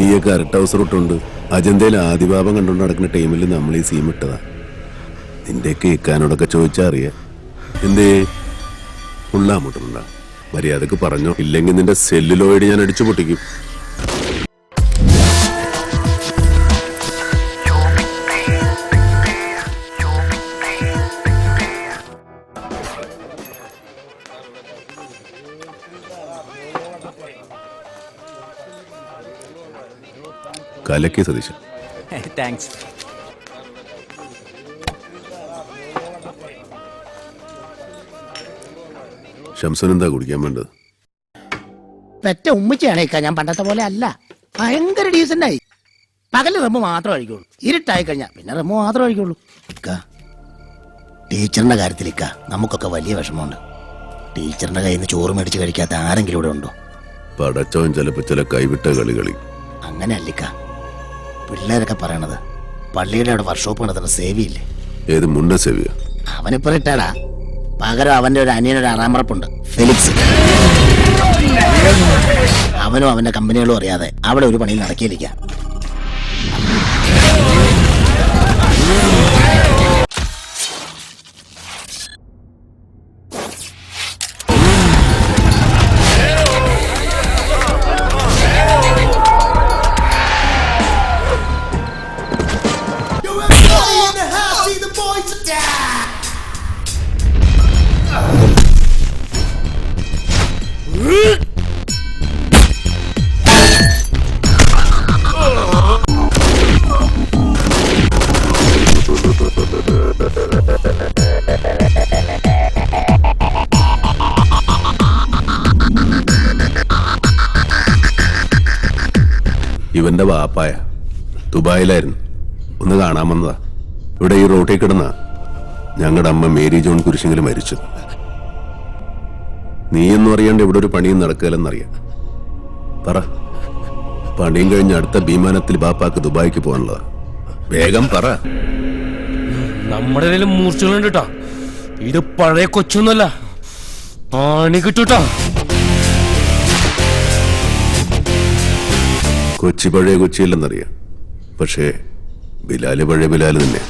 നീയൊക്കെ അരട്ട ഹൗസ് റൂട്ടുണ്ട് അജന്തയിൽ ആദിഭാവം കണ്ടുകൊണ്ട് നടക്കുന്ന ടൈമിൽ നമ്മൾ ഈ സീം ഇട്ടതാ. നിന്റെയൊക്കെ ഇക്കാനോടൊക്കെ ചോദിച്ചാ അറിയാം. എന്തേ ഉള്ളാമുട്ടുണ്ട മര്യാദക്ക് പറഞ്ഞോ, ഇല്ലെങ്കിൽ നിന്റെ സെല്ലുലോയിഡ് ഞാൻ അടിച്ചു പൊട്ടിക്കും. കലക്കി സതീശൻ. താങ്ക്സ്. ശംസൻ എന്താ കുടിക്കാൻ വേണ്ടത്? പെറ്റ ഉമ്മച്ചിയാണേക്കാ, ഞാൻ പണ്ടത്തെ പോലെ അല്ല. ഭയങ്കര ഡീസൻ്റായി. പകല് റമ്മ് മാത്രം കഴിക്കുള്ളൂ, ഇരുട്ടായി കഴിഞ്ഞാൽ പിന്നെ റമ്മ് മാത്രം കഴിക്കുള്ളൂ. ടീച്ചറിന്റെ കാര്യത്തിൽ നമുക്കൊക്കെ വലിയ വിഷമമുണ്ട്. ടീച്ചറിന്റെ കയ്യിൽ നിന്ന് ചോറ് മേടിച്ച് കഴിക്കാത്ത ആരെങ്കിലും ഇവിടെ ഉണ്ടോ? പടച്ചോൻ ചിലപ്പോ ചില കൈവിട്ട കളി. അങ്ങനെ അല്ലിക്ക, പിള്ളേരൊക്കെ പറയണത് പള്ളിയുടെ അവിടെ വർക്ക്ഷോപ്പ് നടത്തുന്ന സേവിയില്ലേ? ഏത് മുന്ന സേവിയ? അവനിപ്പോ റിട്ടയർഡാ. പകരം അവന്റെ ഒരു അനിയനൊരു ആറാമറപ്പുണ്ട്, ഫെലിക്സ്. അവനും അവന്റെ കമ്പനികളും അറിയാതെ അവിടെ ഒരു പണിയിൽ നടക്കിയിരിക്കാം. ഇവന്റെ വാപ്പായ ദുബായിലായിരുന്നു, ഒന്ന് കാണാൻ വന്നതാ. ഇവിടെ ഈ റോട്ടിൽ കിടന്ന ഞങ്ങളുടെ അമ്മ മേരി ജോൺ കുരിശിങ്കൽ മരിച്ചു. നീയൊന്നും അറിയാണ്ട് ഇവിടെ ഒരു പണിയും നടക്കില്ലെന്നറിയാം. പറ, പണിയും കഴിഞ്ഞ് അടുത്ത വിമാനത്തിൽ ബാപ്പാക്ക് ദുബായിക്ക് പോകാനുള്ളതാ. വേഗം പറ. നമ്മുടെ കയ്യിൽ മൂർച്ചകളുണ്ട് കേട്ടോ. ഇത് പഴയ കൊച്ചൊന്നുമല്ല, പണി കിട്ടൂട്ടോ. കൊച്ചി പഴയ കൊച്ചിയല്ലെന്നറിയാം, പക്ഷേ ബിലാല് പഴയ ബിലാല് തന്നെ.